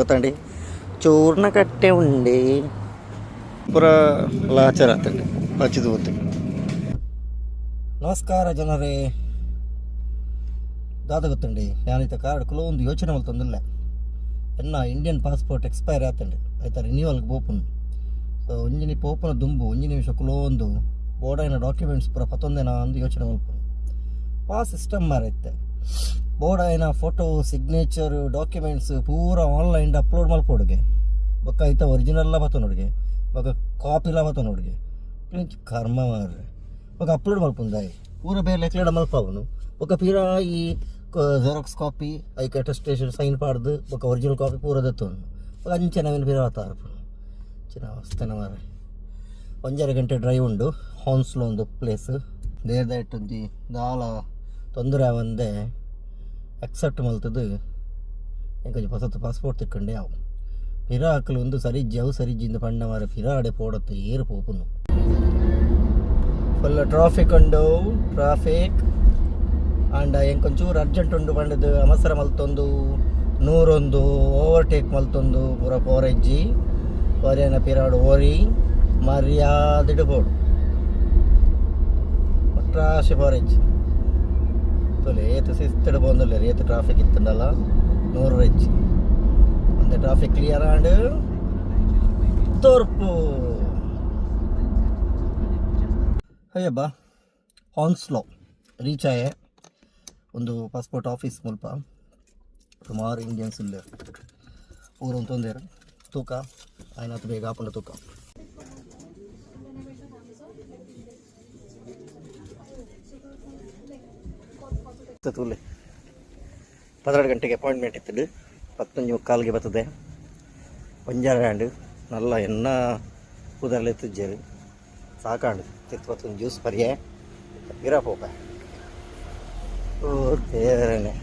ಗೊತ್ತಂడి ಚೂರ್ಣ ಕಟ್ಟೆ ಉಂಡೆ ಪುರ ಲಾಚರ ಆತಂడి ಪಚ್ಚಿದು ಗೊತ್ತು. ನಮಸ್ಕಾರ ಜನರೇ, ದಾದ ಗೊತ್ತಂడి ഞാനിത്ത ಕಾರ್ಡ್ ಕೆಲವೊಂದು ಯೋಚನೆ ಮಲ್ತೊಂದಿಲ್ಲ ಎನ್ನ ಇಂಡಿಯನ್ ಪಾಸ್ಪೋರ್ಟ್ ಎಕ್ಸ್ಪೈರ್ ಆತಂడి ಆಯ್ತಾ ರಿನ್ಯೂವಲ್ಗೆ ಪೋಪುನು. ಸೊ ಒಂಜಿನಿ ಪೋಪುನ ದುಂಬು ಒಂಜಿ ನಿಮಿಷ ಕೆಲವೊಂದು ಬೋರ್ಡೈನ ಡಾಕ್ಯುಮೆಂಟ್ಸ್ ಪೂರ ಪತ್ತೊಂದೇನ ಅಂದು ಯೋಚನೆ ಮಲ್ಪುನು. ಸಿಸ್ಟಮ್ ಮಾರೈತೆ ಬೋರ್ಡೈನ ಫೋಟೋ ಸಿಗ್ನೇಚರ್ ಡಾಕ್ಯುಮೆಂಟ್ಸ್ ಪೂರ ಆನ್ಲೈನ್ ಅಪ್ಲೋಡ್ ಮಲ್ಪೋಡಿಗೆ ಬೊಕ್ಕ ಐತ ಒರಿಜಿನಲ್ಲ ಬತ್ತ ನೋಡಿಗೆ ಬೊಕ್ಕ ಕಾಪಿಲ ಬತ್ತ ನೋಡಿಗೆ ಕರ್ಮ ಮಾರ್ರೆ ಬೊಕ್ಕ ಅಪ್ಲೋಡ್ ಮಲ್ಪುಂದಾಯಿ ಪೂರ ಬೇರೆ ಲೆಕ್ಲೆಡ ಮಲ್ಪವನು ಬೊಕ್ಕ ಪೀರಾ ಈ ಜೆರಾಕ್ಸ್ ಕಾಪಿ ಐಕ ಅಟೆಸ್ಟೇಷನ್ ಸೈನ್ ಪಾಡ್ದು ಬೊಕ್ಕ ಒರಿಜಿನಲ್ ಕಾಪಿ ಪೂರ ದತ್ತವನು ಬೊಕ್ಕ ಅಂಚೆ ನವೀನ ಪೀರ ಆತಾರ್ಪು ಚಿನ್ನ ಅವಸ್ಥೆನ ಮಾರ್ರೆ. 1.5 ಗಂಟೆ ಡ್ರೈವ್ ಉಂಡು ಹಾನ್ಸ್ಲೋ ಒಂದು ಪ್ಲೇಸ್ ದೇರ್ ದಟ್ ಒಂಜಿ ದಾಲ ತೊಂದರೆ ಅವಂದೆ ಅಕ್ಸೆಪ್ಟ್ ಮಲ್ತದು ಎಂಕೊಂಚ ಹೊಸತು ಪಾಸ್ಪೋರ್ಟ್ ತಿಕ್ಕೊಂಡೆ ಅವು ಪಿರ ಹಾಕಲು ಒಂದು ಸರಿಜ್ಜವು ಸರಿಜ್ಜಿಂದ ಪಂಡ ಮಾರ ಪಿರ ಆಡೆ ಪೋಡತ್ತು ಏರು ಪೋಪುನು ಫುಲ್ ಟ್ರಾಫಿಕ್ ಉಂಡು ಟ್ರಾಫಿಕ್ ಆಂಡ ಎಂಕೊಂಚೂರು ಅರ್ಜೆಂಟ್ ಉಂಡು ಪಂಡದು ಅವಸರ ಮಲ್ತೊಂದು 101 ಓವರ್ಟೇಕ್ ಮಲ್ತೊಂದು ಪೂರ ಪೋರೆಜ್ಜಿ ಪೊರೆನ ಪಿರಾಡು ಓರಿ ಮರ್ಯಾದಿಡು ಪೋಡು ಒಟ್ರಾಶಿ ಪೋರೆಜ್ಜಿ ಏತು ಸಿಸ್ತಡು ಬಂದಿಲ್ಲ ಏತು ಟ್ರಾಫಿಕ್ ಇತ್ತಂಡಲ್ಲ 100 ಹೆಚ್ಚು ಒಂದು ಟ್ರಾಫಿಕ್ ಕ್ಲಿಯರ್ ಆಂಡ್ ತೋರ್ಪು ಅಯ್ಯಬ್ಬ ಹಾನ್ಸ್ಲೋ ರೀಚ್ ಆಯೆ ಒಂದು ಪಾಸ್ಪೋರ್ಟ್ ಆಫೀಸ್ ಮುಲ್ಪ ಸುಮಾರು ಇಂಡಿಯನ್ಸ್ ಇಲ್ಲ ಊರು ತೊಂದರೆ ತೂಕ ಆಯ್ನತ್ತು ಬೇಗ ಹಾಕೊಂಡ ತೂಕ ತೂಲೆ 12 ಗಂಟೆಗೆ ಅಪಾಯಿಂಟ್ಮೆಂಟ್ ಇತ್ತು 11:15 ಬರ್ತದೆ ಪಂಜಾರ ಹ್ಯಾಂಡ್ ನಲ್ಲ ಎನ್ನ ಕೂದಲು ಎತ್ತಿಜ್ಜೇರು ಸಾಕಾಂಡು ತಿತ್ತು ಜ್ಯೂಸ್ ಪರ್ಯಾಯ ಇರಪೋಪ ಓ ದೇವರೇ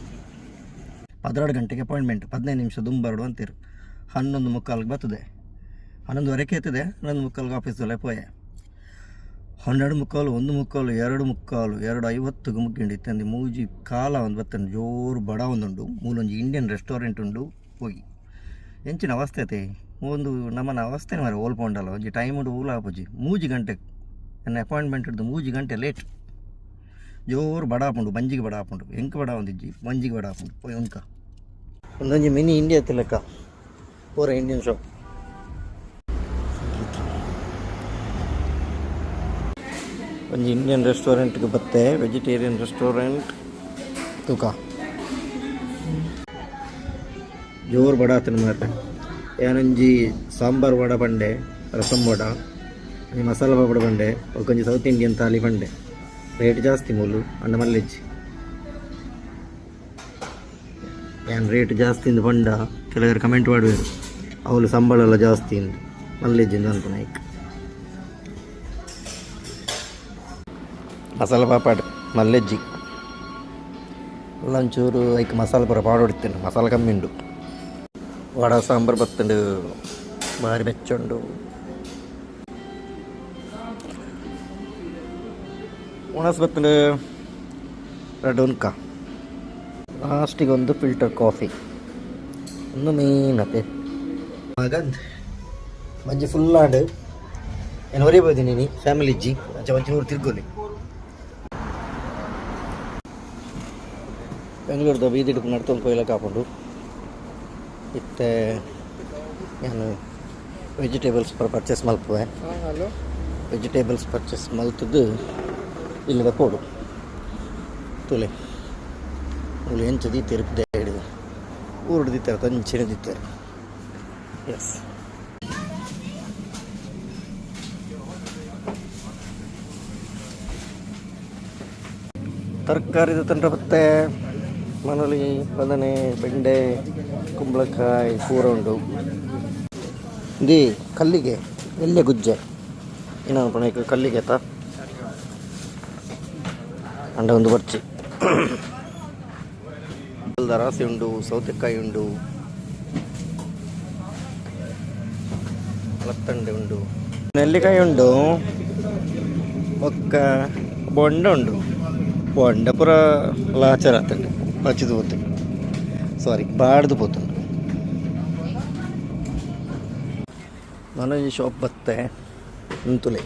12 ಗಂಟೆಗೆ ಅಪಾಯಿಂಟ್ಮೆಂಟ್ 15 ನಿಮಿಷ ದುಂಬರಡು ಅಂತೀರು 11:45 ಬರ್ತದೆ 11:15 ಎತ್ತದೆ 11:45 ಆಫೀಸಲ್ಲೇ ಪೋಯೆ 12:45 1:45 2:50 ಮುಗ್ಗಿಂಡು ಅಂದು ಮೂಜಿ ಕಾಲ ಒಂದು ಬತ್ತಂಡು ಜೋರು ಬಡ ಒಂದುಂಡು ಮೂಲೊಂಜಿ ಇಂಡಿಯನ್ ರೆಸ್ಟೋರೆಂಟ್ ಉಂಡು ಹೋಗಿ ಎಂಚಿನ ಅವಸ್ಥೆ ಐತೆ ಒಂದು ನಮ್ಮನ ಅವಸ್ಥೆ ಮಾರೆ ಓಲ್ಪೊಂಡಲ್ಲ ಒಂಜಿ ಟೈಮ್ ಉಂಡು ಊಲ ಆಪುಜಿ 3 ಗಂಟೆಗೆ ನನ್ನ ಅಪಾಯಿಂಟ್ಮೆಂಟ್ ಹಿಡಿದು 3 ಗಂಟೆ ಲೇಟ್ ಜೋರು ಬಡ ಹಾಪುಂಡು ಬಂಜಿಗೆ ಬಡ ಹಾಪುಂಡು ಎಂಕ ಬಡ ಒಂದಿಜ್ಜಿ ಬಂಜಿಗೆ ಬಡ ಹಾಪುಂಡು ಪೋಯ್ ಉಂಕ ಒಂದೊಂಜಿ ಮಿನಿ ಇಂಡಿಯಾ ತಿಲಕ ಪೂರ ಇಂಡಿಯನ್ ಶಾಪ್ ಒಂಜಿ ಇಂಡಿಯನ್ ರೆಸ್ಟೋರೆಂಟ್ಗೆ ಬತ್ತೆ ವೆಜಿಟೇರಿಯನ್ ರೆಸ್ಟೋರೆಂಟ್ ತೂಕ ಜೋರು ಬಡ ಆತನ ಮಾರ್ರೆ ಏನೊಂಜಿ ಸಾಂಬಾರ್ ವಡ ಪಂಡೆ ರಸಂ ವಡ ಒಂಜಿ ಮಸಾಲ ಪಾಪಡ ಪಂಡೆ ಒಂಜಿ ಸೌತ್ ಇಂಡಿಯನ್ ಥಾಲಿ ಪಂಡೆ ರೇಟ್ ಜಾಸ್ತಿ ಮೂಲು ಅಂಡ ಮಲ್ಲೆಜ್ಜಿ ಏನು ರೇಟ್ ಜಾಸ್ತಿ ಇಂದು ಪಂಡ ಕೆಲವರು ಕಮೆಂಟ್ ಮಾಡುವರು ಅವಳು ಸಂಬಳ ಎಲ್ಲ ಜಾಸ್ತಿ ಇಂದು ಮಲ್ಲೆಜ್ಜಿಂದ ಅನ್ಪುನ ಐಕ್ ಮಸಾಲ ಪಾಪಾಡು ಮಲ್ಲೆಜ್ಜಿ ಒಂಚೂರು ಐಕ್ ಮಸಾಲ ಪೂರ ಪಾಡೊಡಿತ್ತೇನೆ ಮಸಾಲ ಕಮ್ಮಿ ಉಂಡು ವಡ ಸಾಂಬಾರು ಬತ್ತುಂಡು ಭಾರಿ ಬೆಚ್ಚುಂಡು ಉಣಸ್ ಬತ್ತುಂಡು ರೆಡ್ ಉನ್ಕ ಲಾಸ್ಟಿಗೆ ಒಂದು ಫಿಲ್ಟರ್ ಕಾಫಿ ಒಂದು ಮೀನತೆ ಮಗಂದ್ ಮಂಜಿ ಫುಲ್ ಆಡು ಏನು ಹೊರಿಬೋದು ನೀನು ಫ್ಯಾಮಿಲಿ ಇಜ್ಜಿ ಒಂಚೂರು ತಿರ್ಗೋಲಿ ಬೆಂಗಳೂರ್ದು ಬೀದಿಡ್ಕು ನಡ್ಕೊಂಡು ಕೊಯ್ಲಕ್ಕೆ ಹಾಕೊಂಡು ಇತ್ತೆ ನಾನು ವೆಜಿಟೇಬಲ್ಸ್ ಪರ್ಚೇಸ್ ಮಲ್ಪುವೆ ವೆಜಿಟೇಬಲ್ಸ್ ಪರ್ಚೇಸ್ ಮಲ್ತದ್ದು ಇಲ್ಲದ ಕೊಡು ತುಲೆ ಅವಳು ಎಂಚು ದೀತಾರೆ ಹಿಡಿದು ಊರು ದಿತ್ತಾರೆ ತಂಚಿನ ದಿತ್ತಾರೆ ಎಸ್ ತರಕಾರಿದು ತಂಡ್ರೆ ಬತ್ತೆ ಮನಲಿ ಬದನೆ ಬೆಂಡೆ ಕುಂಬಳಕಾಯಿ ಪೂರ ಉಂಡು ದಿ ಕಲ್ಲಿಗೆ ಎಲ್ಲೆ ಗುಜ್ಜೆ ಇನ್ನೊಂದು ಪುನಃ ಕಲ್ಲಿಗೆ ಆತ ಅಂಡ ಒಂದು ಬರ್ಚಿ ರಾಸಿ ಉಂಡು ಸೌತೆಕಾಯಿ ಉಂಡು ಲತ್ತಂಡೆ ಉಂಡು ನೆಲ್ಲಿಕಾಯಿ ಉಂಡು ಒಕ್ಕ ಬೊಂಡ ಉಂಡು ಬೊಂಡ ಪೂರ ಲಾಚರ ಆತಂಡೆ ಪಚ್ಚಿದು ಹೋತು ಸಾರಿ ಬಾಡ್ದು ಪೋತು ನಾನು ಈ ಶಾಪ್ ಬತ್ತೆ ನಿಂತುಲೆ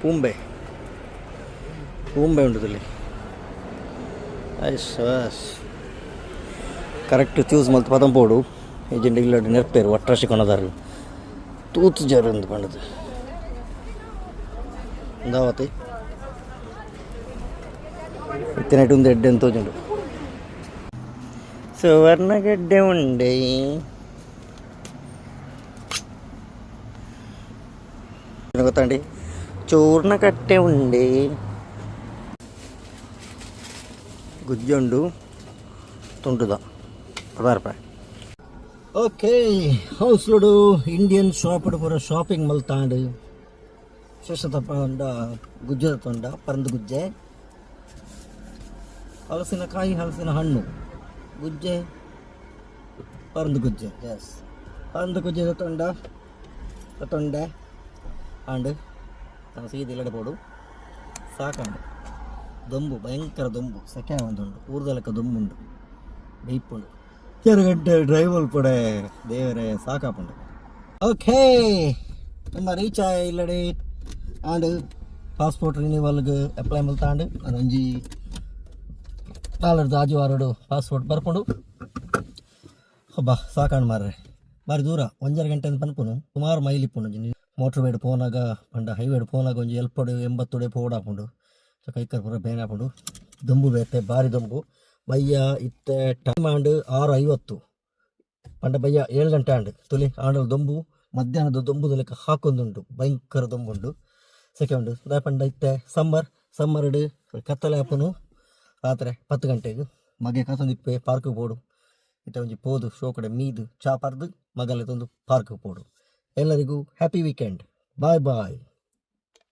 ಪೂಂಬೆ ಉಂಟುದಲ್ಲಿ ಐಸ್ ಕರೆಕ್ಟ್ ಚೂಸ್ ಮಲ್ತು ಪದಂ ಪೋಡು ಏಜೆಂಟ್ ಇಲ್ಲ ನೆರ್ಪೇರು ಒಟ್ರಾಶಿ ಕೊನದಾರು ತೂತು ಜರು ಎಂದು ಪಂಡದು ದಾವತಿ ಇತ್ತಿನೈಟ್ ಒಂದು ಎಡ್ಡೆ ಅಂತ ತೋಜುಂಡು ಸುವರ್ಣಗೆಡ್ಡೆ ಉಂಡೆ ಗೊತ್ತಾಂಡಿ ಚೂರ್ಣ ಕಟ್ಟೆ ಉಂಡೆ ಗುಜ್ಜುಂಡು ತುಂಡುದ 10 ರೂಪಾಯಿ. ಓಕೆ ಹೌಸ್ಲುಡು ಇಂಡಿಯನ್ ಶಾಪ್ ಪೂರ ಶಾಪಿಂಗ್ ಮಲ್ತಾಂಡು ವಿಶೇಷತ ಪಂಡ ಗುಜ್ಜದ ತೊಂಡ ಪರಂದು ಗುಜ್ಜೆ ಹಲಸಿನಕಾಯಿ ಹಲಸಿನ ಹಣ್ಣು ಗುಜ್ಜೆ ಪರಂದು ಗುಜ್ಜೆ ಎಸ್ ಪರಂದು ಗುಜ್ಜೆದ ತೊಂಡೆ ಆಂಡ್ ನಾವು ಸೀದಿಲ್ಲಡೆ ಪೋಡು ಸಾಕಂಡು ದೊಂಬು ಭಯಂಕರ ದೊಂಬು ಸೆಕೆ ಒಂದುಂಡು ಊರ್ದ ಲೆಕ್ಕ ದೊಂಬುಂಡು ಬೈಪುಂಡು 2 ಗಂಟೆ ಡ್ರೈವಲ್ ಪಡೆ ದೇವರೇ ಸಾಕಾಪುಂಡು. ಓಕೆ ನಮ್ಮ ರೀಚ್ ಇಲ್ಲಡೆ ಆಂಡ್ ಪಾಸ್ಪೋರ್ಟ್ ರಿನ್ಯೂವಲ್ಗೆ ಅಪ್ಲೈ ಮಲ್ತಾಂಡು ಅದು ಒಂಜಿ ನಾಲ್ಕು ಆಜುವಾರಡು ಪಾಸ್ಪೋರ್ಟ್ ಬರ್ಕೊಂಡು ಹಬ್ಬ ಸಾಕಾಂಡು ಮಾರ್ರೆ ಬಾರಿ ದೂರ 1.5 ಗಂಟೆ ಅಂತ ಪನ್ಪುನು ಸುಮಾರು ಮೈಲ್ ಇಪ್ಪುಂಡು ಮೋಟ್ರ್ ವೇಡ್ ಪೋನಾಗ ಪಂಡ ಹೈವೇಡ್ ಪೋನಾಗ ಒಂಜಿ 80 ಪೋಡಾಪುಂಡು ಕೈಕರ್ ಪೂರ ಬೇನೆ ಹಾಕೊಂಡು ದೊಂಬು ಬೇತೆ ಭಾರಿ ದೊಂಬು ಬಯ್ಯ ಇತ್ತೆ ಟೈಮ್ ಆಂಡ್ 6:50 ಪಂಡ ಬಯ್ಯ 7 ಗಂಟೆ ಆಂಡ್ ತುಲಿ ಆಂಡಲ್ ದೊಂಬು ಮಧ್ಯಾಹ್ನದ ದೊಂಬುದ ಲೆಕ್ಕ ಹಾಕೊಂದುಂಟು ಭಯಂಕರ ದೊಂಬುಂಡು ಸೆಕೆ ಉಂಡು ಅದೇ ಪಂಡ ಇತ್ತೆ ಸಮ್ಮರ್ಡ್ ಕತ್ತಲೆ ಹಾಪನು ರಾತ್ರಿ 10 ಗಂಟೆಗೆ ಮಗೆ ಕಸಂದಿಪ್ಪೆ ಪಾರ್ಕ್ಗೆ ಪೋಡು ಇತ್ತ ಒಂಜಿ ಪೋದು ಶೋ ಕಡೆ ಮೀದು ಚಾ ಪರ್ದು ಮಗಲೆ ತಂದು ಪಾರ್ಕ್ಗೆ ಪೋಡು. ಎಲ್ಲರಿಗೂ ಹ್ಯಾಪಿ ವೀಕೆಂಡ್. ಬಾಯ್ ಬಾಯ್.